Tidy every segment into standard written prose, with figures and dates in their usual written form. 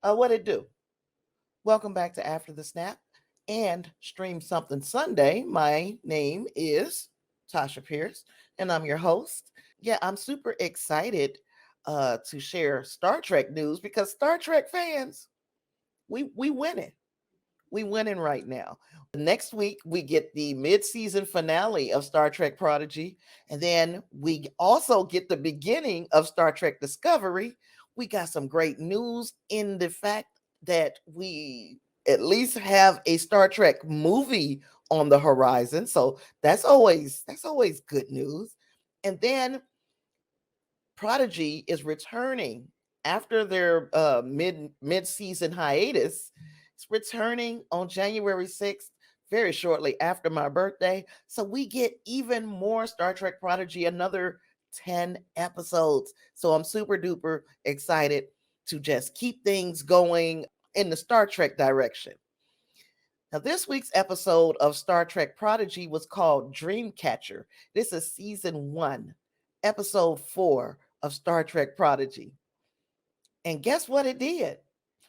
What it do? Welcome back to After the Snap and Stream Something Sunday. My name is Tasha Pierce, and I'm your host. Yeah, I'm super excited to share Star Trek news because Star Trek fans, we winning. We winning right now. Next week we get the mid-season finale of Star Trek Prodigy, and then we also get the beginning of Star Trek Discovery. We got some great news in the fact that we at least have a Star Trek movie on the horizon. So that's always good news. And then Prodigy is returning after their mid-season hiatus. It's returning on January 6th, very shortly after my birthday. So we get even more Star Trek Prodigy, another 10 episodes. So I'm super duper excited to just keep things going in the Star Trek direction. Now, this week's episode of Star Trek Prodigy was called Dreamcatcher. This is season 1, episode 4 of Star Trek Prodigy. And guess what it did?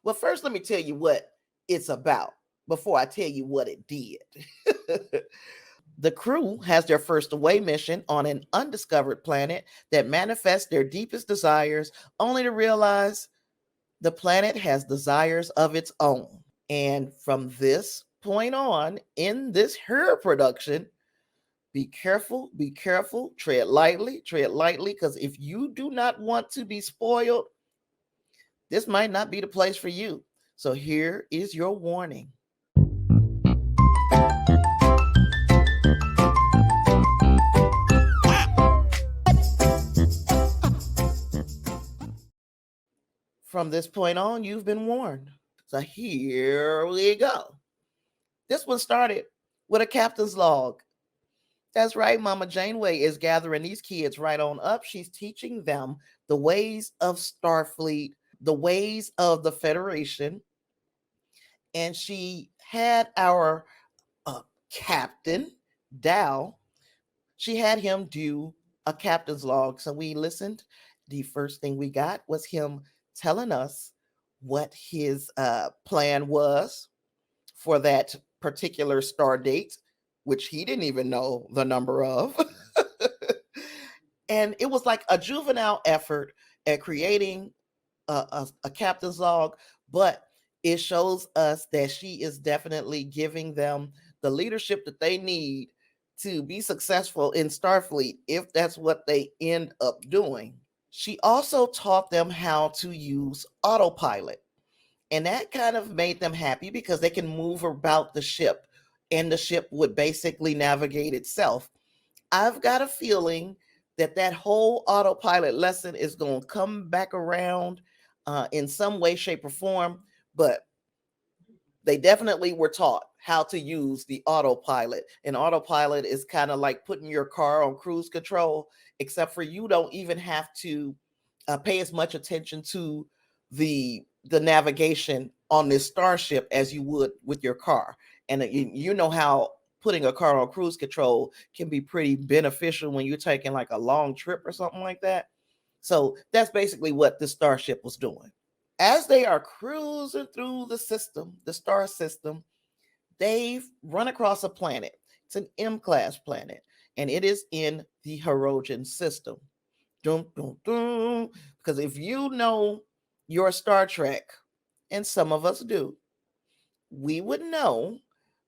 Well, first, let me tell you what it's about before I tell you what it did. The crew has their first away mission on an undiscovered planet that manifests their deepest desires, only to realize the planet has desires of its own. And from this point on, in this her production, be careful, tread lightly, because if you do not want to be spoiled, this might not be the place for you. So here is your warning. From this point on, you've been warned. So here we go. This one started with a captain's log. That's right, Mama Janeway is gathering these kids right on up. She's teaching them the ways of Starfleet, the ways of the Federation. And she had our captain, Dow, she had him do a captain's log. So we listened. The first thing we got was him telling us what his plan was for that particular star date, which he didn't even know the number of. And it was like a juvenile effort at creating a captain's log, but it shows us that she is definitely giving them the leadership that they need to be successful in Starfleet if that's what they end up doing. She also taught them how to use autopilot, and that kind of made them happy because they can move about the ship and the ship would basically navigate itself. I've got a feeling that that whole autopilot lesson is going to come back around in some way, shape, or form, but they definitely were taught how to use the autopilot. And autopilot is kind of like putting your car on cruise control, except for you don't even have to pay as much attention to the navigation on this starship as you would with your car. And you know how putting a car on cruise control can be pretty beneficial when you're taking like a long trip or something like that. So that's basically what the starship was doing. As they are cruising through the system, the star system, they've run across a planet. It's an M class planet, and it is in the Hirogen system. Dun, dun, dun. Because if you know your Star Trek, and some of us do, we would know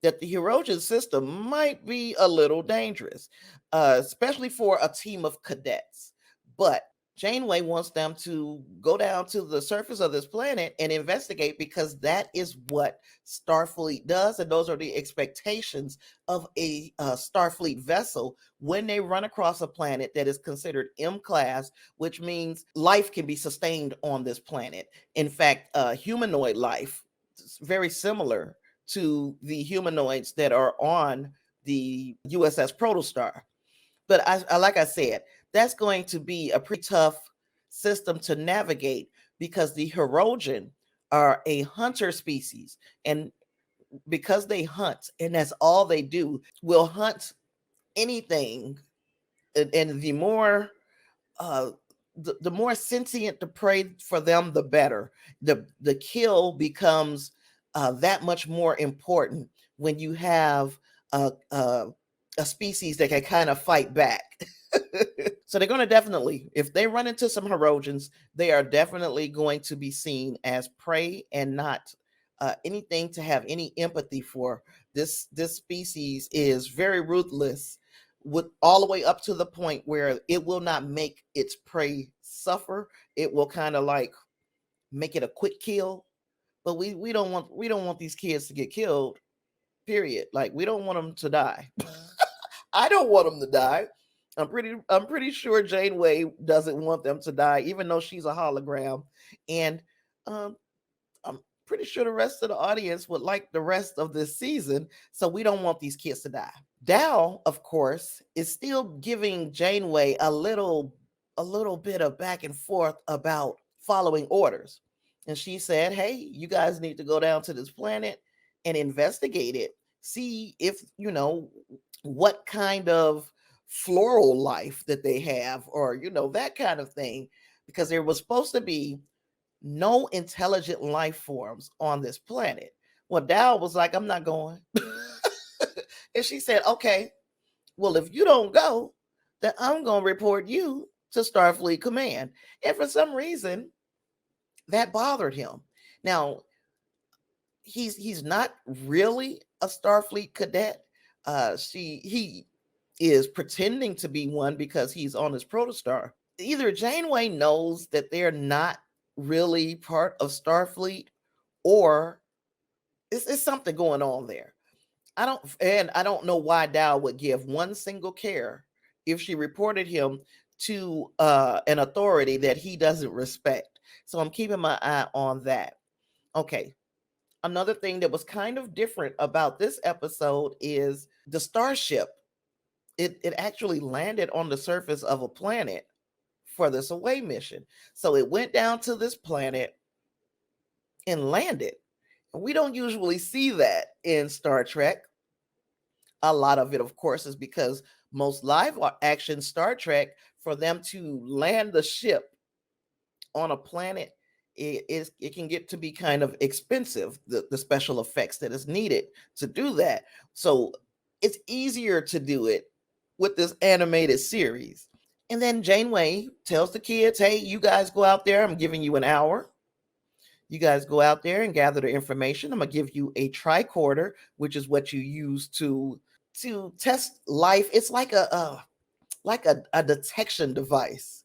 that the Hirogen system might be a little dangerous, especially for a team of cadets. But Janeway wants them to go down to the surface of this planet and investigate because that is what Starfleet does. And those are the expectations of a Starfleet vessel when they run across a planet that is considered M class, which means life can be sustained on this planet. In fact, humanoid life is very similar to the humanoids that are on the USS Protostar. But like I said, that's going to be a pretty tough system to navigate because the Hirogen are a hunter species. And because they hunt, and that's all they do, will hunt anything. And the more uh, the more sentient the prey for them, the better. The kill becomes that much more important when you have a species that can kind of fight back. So they're going to definitely, if they run into some Herodians, they are definitely going to be seen as prey and not anything to have any empathy for. This species is very ruthless, with all the way up to the point where it will not make its prey suffer. It will kind of like make it a quick kill. But we don't want these kids to get killed. Period. Like, we don't want them to die. I don't want them to die. I'm pretty sure Janeway doesn't want them to die, even though she's a hologram. And um, I'm pretty sure the rest of the audience would like the rest of this season. So we don't want these kids to die. Dal, of course, is still giving Janeway a little bit of back and forth about following orders. And she said, "Hey, you guys need to go down to this planet and investigate it. See if, what kind of floral life that they have, or, that kind of thing, because there was supposed to be no intelligent life forms on this planet." Well, Dal was like, "I'm not going." And she said, "Okay, well, if you don't go, then I'm going to report you to Starfleet Command." And for some reason, that bothered him. Now, he's not really a Starfleet cadet. He is pretending to be one because he's on his protostar. Either Janeway knows that they're not really part of Starfleet, or it's something going on there. I don't know why Dow would give one single care if she reported him to an authority that he doesn't respect. So I'm keeping my eye on that. Okay. Another thing that was kind of different about this episode is the starship. It actually landed on the surface of a planet for this away mission. So it went down to this planet and landed. We don't usually see that in Star Trek. A lot of it, of course, is because most live action Star Trek, for them to land the ship on a planet, it can get to be kind of expensive, the special effects that is needed to do that. So it's easier to do it with this animated series. And then Janeway tells the kids, "Hey, you guys go out there. I'm giving you an hour. You guys go out there and gather the information. I'm gonna give you a tricorder, which is what you use to test life. It's like a detection device.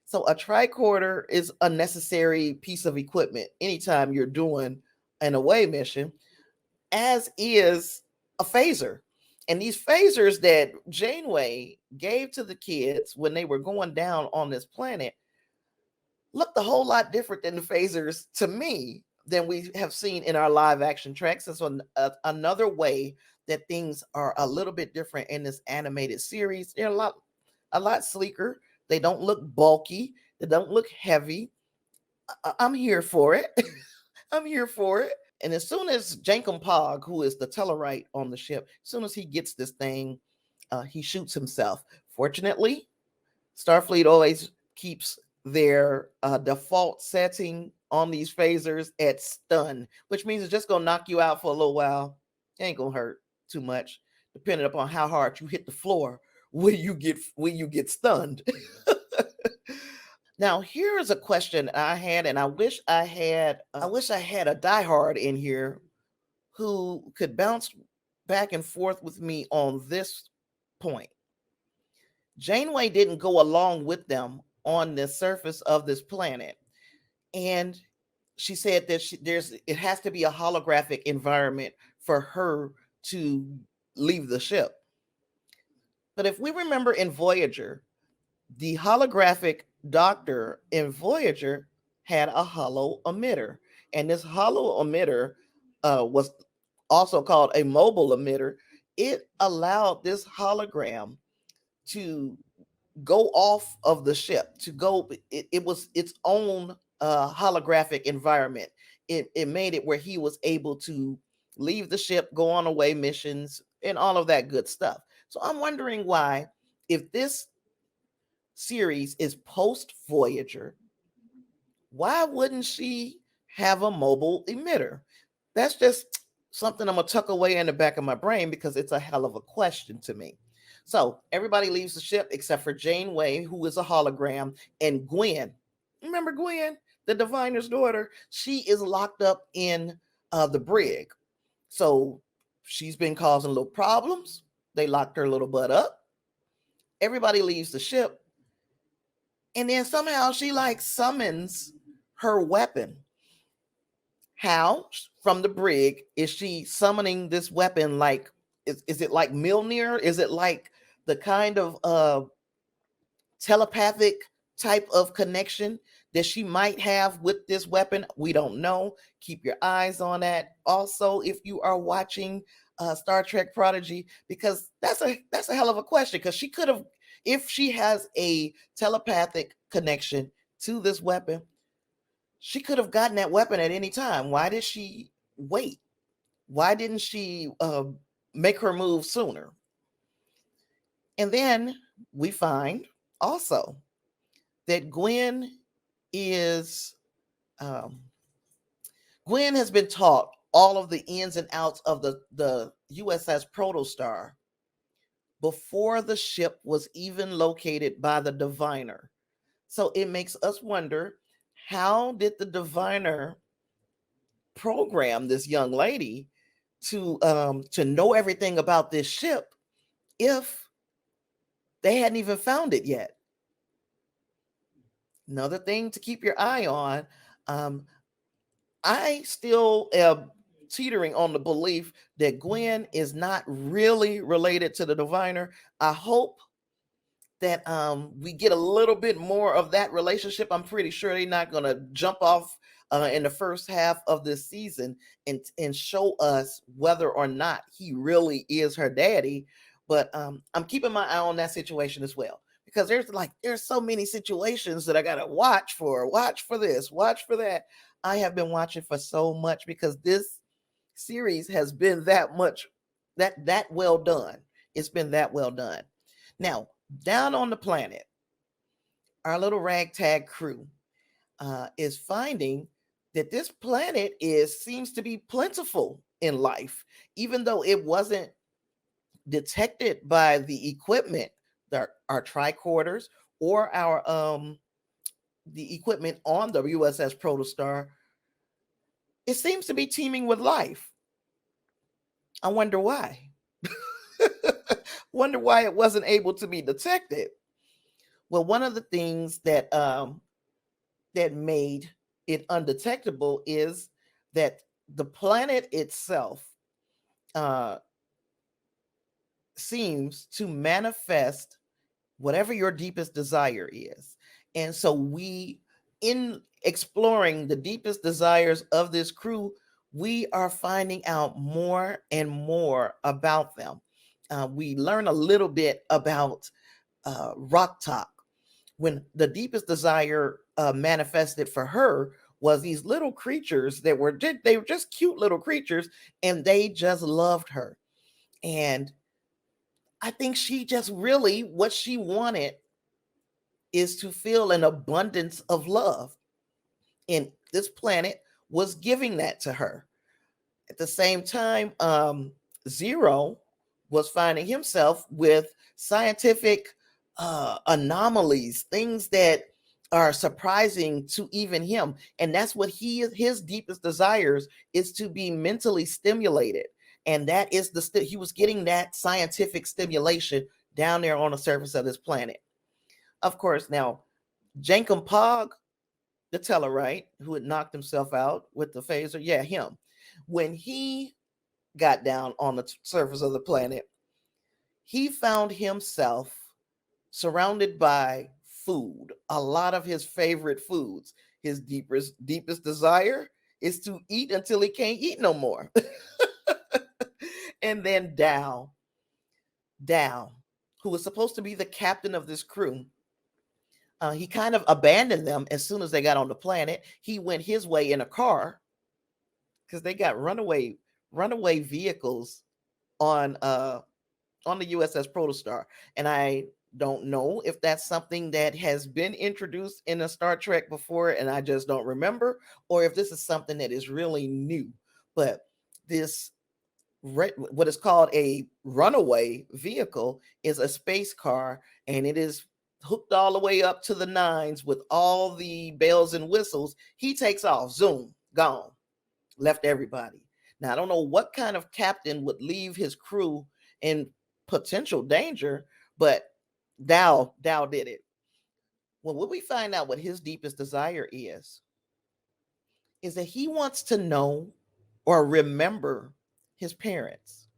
So a tricorder is a necessary piece of equipment anytime you're doing an away mission, as is a phaser. And these phasers that Janeway gave to the kids when they were going down on this planet looked a whole lot different than the phasers, to me, than we have seen in our live action tracks. And so another way that things are a little bit different in this animated series. They're a lot sleeker. They don't look bulky. They don't look heavy. I'm here for it. I'm here for it. And as soon as Jankum Pog, who is the Tellarite on the ship, as soon as he gets this thing, he shoots himself. Fortunately, Starfleet always keeps their default setting on these phasers at stun, which means it's just gonna knock you out for a little while. It ain't gonna hurt too much, depending upon how hard you hit the floor when you get stunned. Now, here is a question I had, and I wish I had a diehard in here who could bounce back and forth with me on this point. Janeway didn't go along with them on the surface of this planet, and she said that it has to be a holographic environment for her to leave the ship. But if we remember in Voyager, the holographic doctor in Voyager had a hollow emitter, and this hollow emitter was also called a mobile emitter. It allowed this hologram to go off of the ship, to go. It was its own holographic environment. It made it where he was able to leave the ship, go on away missions, and all of that good stuff. So I'm wondering why, if this series is post Voyager, why wouldn't she have a mobile emitter? That's just something I'm going to tuck away in the back of my brain because it's a hell of a question to me. So everybody leaves the ship except for Janeway, who is a hologram, and Gwen. Remember Gwen, the diviner's daughter? She is locked up in the brig. So she's been causing little problems. They locked her little butt up. Everybody leaves the ship. And then somehow she like summons her weapon. How from the brig is she summoning this weapon? Like, is it like Milner? Is it like the kind of telepathic type of connection that she might have with this weapon? We don't know. Keep your eyes on that. Also, if you are watching Star Trek Prodigy, because that's a hell of a question, because she could have, if she has a telepathic connection to this weapon, she could have gotten that weapon at any time. Why did she wait? Why didn't she make her move sooner? And then we find also that is um, Gwen has been taught all of the ins and outs of the USS Protostar before the ship was even located by the diviner. So it makes us wonder, how did the diviner program this young lady to know everything about this ship if they hadn't even found it yet? Another thing to keep your eye on. I still am teetering on the belief that Gwen is not really related to the diviner. I hope that we get a little bit more of that relationship. I'm pretty sure they're not going to jump off in the first half of this season and show us whether or not he really is her daddy. But I'm keeping my eye on that situation as well, because there's so many situations that I got to watch for this, watch for that. I have been watching for so much because this series has been that well done. It's been that well done. Now, down on the planet, our little ragtag crew is finding that this planet seems to be plentiful in life, even though it wasn't detected by the equipment, our tricorders, or our the equipment on the USS Protostar. It seems to be teeming with life. I wonder why. Wonder why it wasn't able to be detected. Well, one of the things that made it undetectable is that the planet itself uh, seems to manifest whatever your deepest desire is. And so in exploring the deepest desires of this crew, we are finding out more and more about them. We learn a little bit about rok-tahk. When the deepest desire manifested for her was these little creatures that they were just cute little creatures, and they just loved her. And I think she just really, what she wanted is to feel an abundance of love. And this planet was giving that to her. At the same time, Zero was finding himself with scientific anomalies, things that are surprising to even him. And that's what his deepest desires is, to be mentally stimulated. And that is he was getting that scientific stimulation down there on the surface of this planet. Of course, now Jankum Pog, the Tellarite, who had knocked himself out with the phaser, yeah, him. When he got down on the surface of the planet, he found himself surrounded by food, a lot of his favorite foods. His deepest desire is to eat until he can't eat no more. And then Dow, who was supposed to be the captain of this crew, he kind of abandoned them as soon as they got on the planet. He went his way in a car because they got runaway vehicles on the USS Protostar. And I Don't know if that's something that has been introduced in a Star Trek before and I just don't remember, or if this is something that is really new. But this what is called a runaway vehicle is a space car, and it is hooked all the way up to the nines with all the bells and whistles. He takes off, zoom, gone, left everybody. Now I don't know what kind of captain would leave his crew in potential danger, but Dow did it. Well, when we find out what his deepest desire is that he wants to know or remember his parents.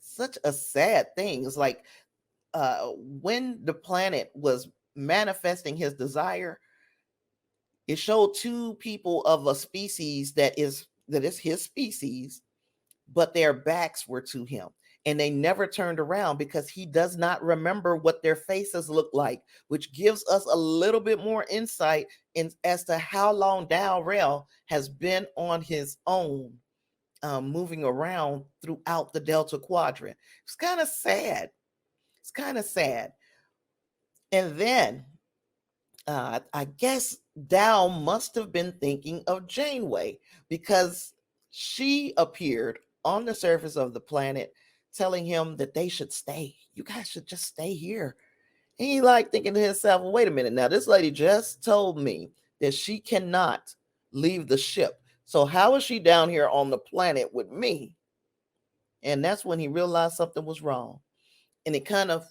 Such a sad thing. It's like when the planet was manifesting his desire, it showed two people of a species that is his species, but their backs were to him. And they never turned around because he does not remember what their faces look like, which gives us a little bit more insight as to how long Dalrell has been on his own, moving around throughout the Delta Quadrant. It's kind of sad. It's kind of sad. And then I guess Dow must have been thinking of Janeway because she appeared on the surface of the planet telling him that they should stay. You guys should just stay here. And he like thinking to himself, well, wait a minute. Now, this lady just told me that she cannot leave the ship. So how is she down here on the planet with me? And that's when he realized something was wrong. And it kind of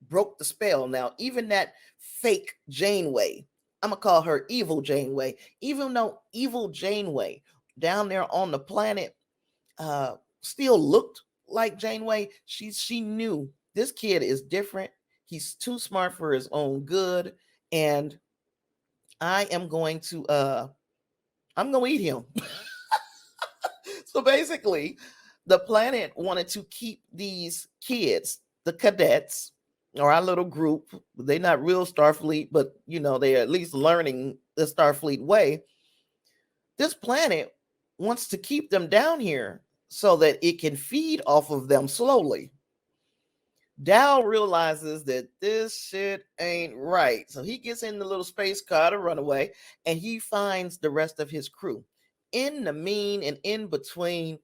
broke the spell. Now, even that fake Janeway, I'm gonna call her evil Janeway, even though evil Janeway down there on the planet still looked like Janeway, she knew this kid is different. He's too smart for his own good, and I am going to I'm gonna eat him. So basically, the planet wanted to keep these kids, the cadets, or our little group. They're not real Starfleet, but they're at least learning the Starfleet way. This planet wants to keep them down here so that it can feed off of them slowly. Dow realizes that this shit ain't right. So he gets in the little space car to run away, and he finds the rest of his crew. In the mean and in between,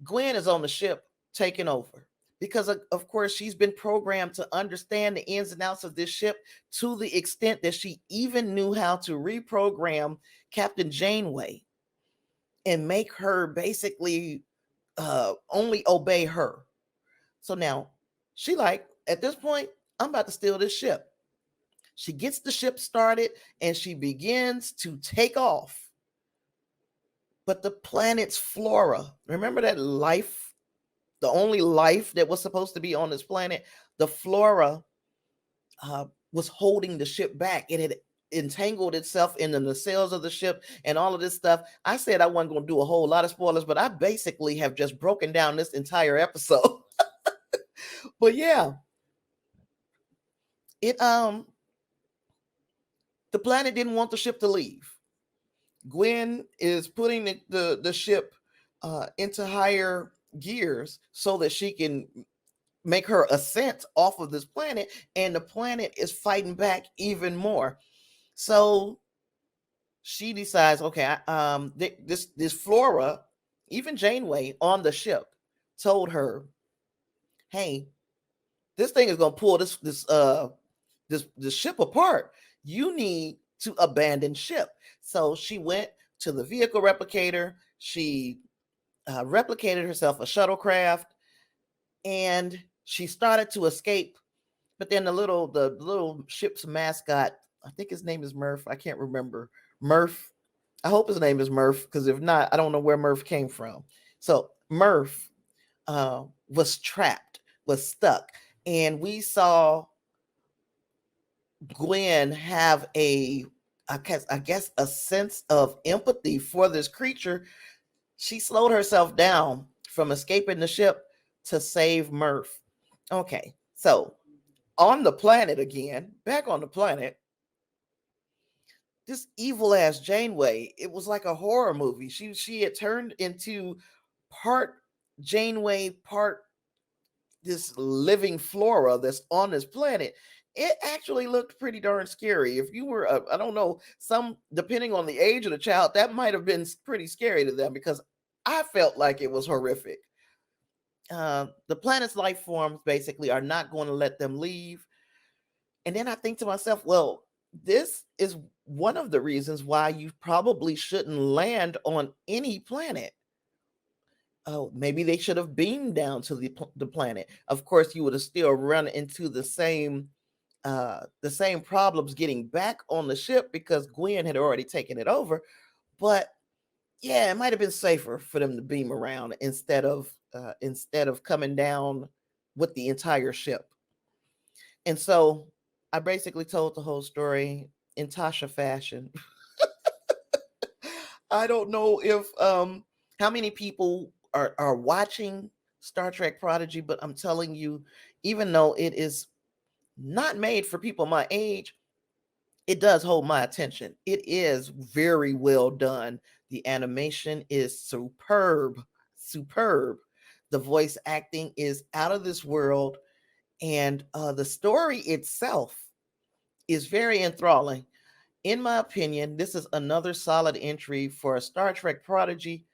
Gwen is on the ship taking over because, of course, she's been programmed to understand the ins and outs of this ship to the extent that she even knew how to reprogram Captain Janeway and make her basically only obey her. So now she like, at this point, I'm about to steal this ship. She gets the ship started and she begins to take off. But the planet's flora, remember that life, the only life that was supposed to be on this planet, the flora was holding the ship back. It had entangled itself in the nacelles of the ship and all of this stuff. I said I wasn't going to do a whole lot of spoilers, but I basically have just broken down this entire episode. But yeah, it the planet didn't want the ship to leave. Gwen is putting the ship into higher gears so that she can make her ascent off of this planet, and the planet is fighting back even more. So she decides, okay, this Flora, even Janeway on the ship, told her, "Hey, this thing is gonna pull this ship apart. You need to abandon ship." So she went to the vehicle replicator. She replicated herself a shuttlecraft, and she started to escape. But then the little ship's mascot, I think his name is Murph. I can't remember. Murph. I hope his name is Murph, because if not, I don't know where Murph came from. So Murph was trapped, was stuck, and we saw Gwen have I guess a sense of empathy for this creature. She slowed herself down from escaping the ship to save Murph. Okay, so on the planet again, back on the planet, this evil ass Janeway, it was like a horror movie. She had turned into part Janeway, part this living flora that's on this planet, it actually looked pretty darn scary. If you were, I don't know, some depending on the age of the child, that might have been pretty scary to them because I felt like it was horrific. The planet's life forms basically are not going to let them leave. And then I think to myself, well, this is one of the reasons why you probably shouldn't land on any planet. Oh, maybe they should have beamed down to the planet. Of course, you would have still run into the same problems getting back on the ship because Gwen had already taken it over. But yeah, it might have been safer for them to beam around instead of coming down with the entire ship. And so I basically told the whole story in Tasha fashion. I don't know if how many people are watching Star Trek Prodigy, but I'm telling you, even though it is not made for people my age, it does hold my attention. It is very well done. The animation is superb, superb. The voice acting is out of this world, and the story itself is very enthralling. In my opinion, this is another solid entry for a Star Trek Prodigy.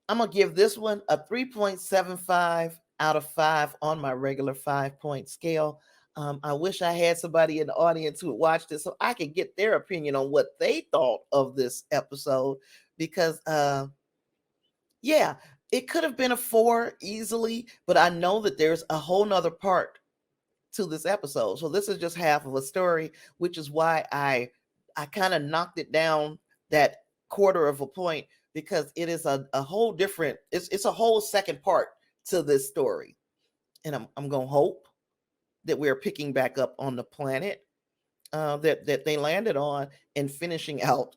I'm going to give this one a 3.75 out of 5 on my regular 5-point scale. I wish I had somebody in the audience who would watch this so I could get their opinion on what they thought of this episode because, yeah, it could have been a 4 easily, but I know that there's a whole nother part to this episode. So this is just half of a story, which is why I kind of knocked it down that quarter of a point because it is a whole different it's a whole second part to this story. And I'm gonna hope that we're picking back up on the planet that they landed on and finishing out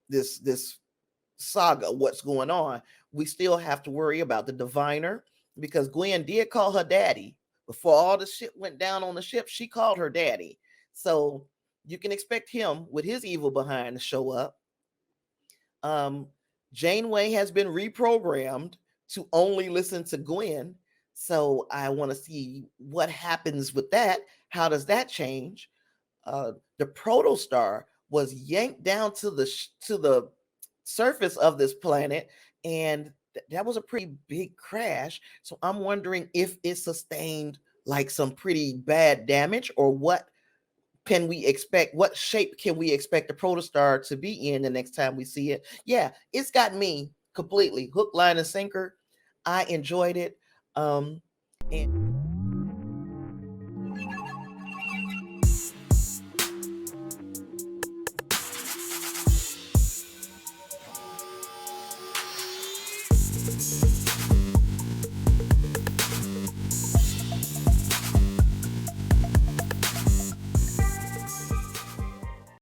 this saga, what's going on. We still have to worry about the diviner because Gwen did call her daddy. Before all the shit went down on the ship, she called her daddy. So you can expect him with his evil behind to show up. Um, Janeway has been reprogrammed to only listen to Gwen. So I want to see what happens with that. How does that change? The protostar was yanked down to the surface of this planet, and that was a pretty big crash. So I'm wondering if it sustained like some pretty bad damage, or what can we expect? What shape can we expect the protostar to be in the next time we see it? Yeah, it's got me completely hook, line, and sinker. I enjoyed it. And